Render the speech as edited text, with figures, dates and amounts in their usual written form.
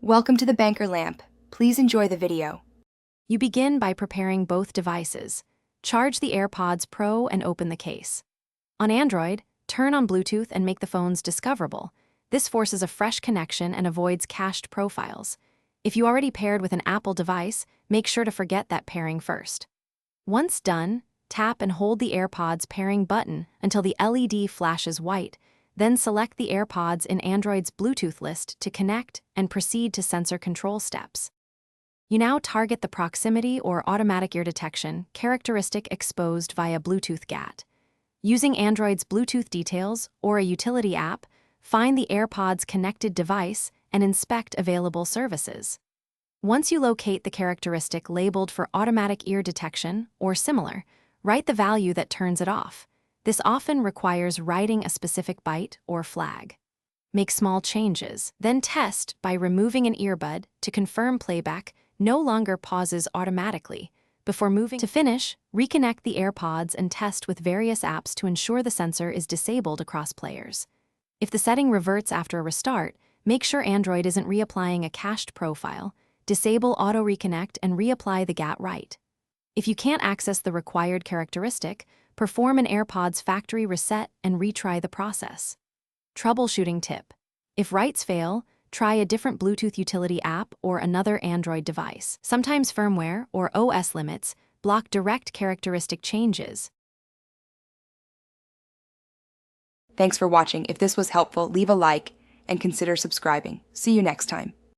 Welcome to the Banker Lamp. Please enjoy the video. You begin by preparing both devices. Charge the AirPods Pro and open the case. On Android, turn on Bluetooth and make the phones discoverable. This forces a fresh connection and avoids cached profiles. If you already paired with an Apple device, make sure to forget that pairing first. Once done, tap and hold the AirPods pairing button until the LED flashes white. Then select the AirPods in Android's Bluetooth list to connect and proceed to sensor control steps. You now target the proximity or automatic ear detection characteristic exposed via Bluetooth GAT. Using Android's Bluetooth details or a utility app, find the AirPods connected device and inspect available services. Once you locate the characteristic labeled for automatic ear detection or similar, write the value that turns it off. This often requires writing a specific byte or flag. Make small changes, then test by removing an earbud to confirm playback no longer pauses automatically. Before moving to finish, reconnect the AirPods and test with various apps to ensure the sensor is disabled across players. If the setting reverts after a restart, make sure Android isn't reapplying a cached profile, disable auto reconnect and reapply the GAT right. If you can't access the required characteristic, perform an AirPods factory reset and retry the process. Troubleshooting tip: if writes fail, try a different Bluetooth utility app or another Android device. Sometimes firmware or OS limits block direct characteristic changes. Thanks for watching. If this was helpful, leave a like and consider subscribing. See you next time.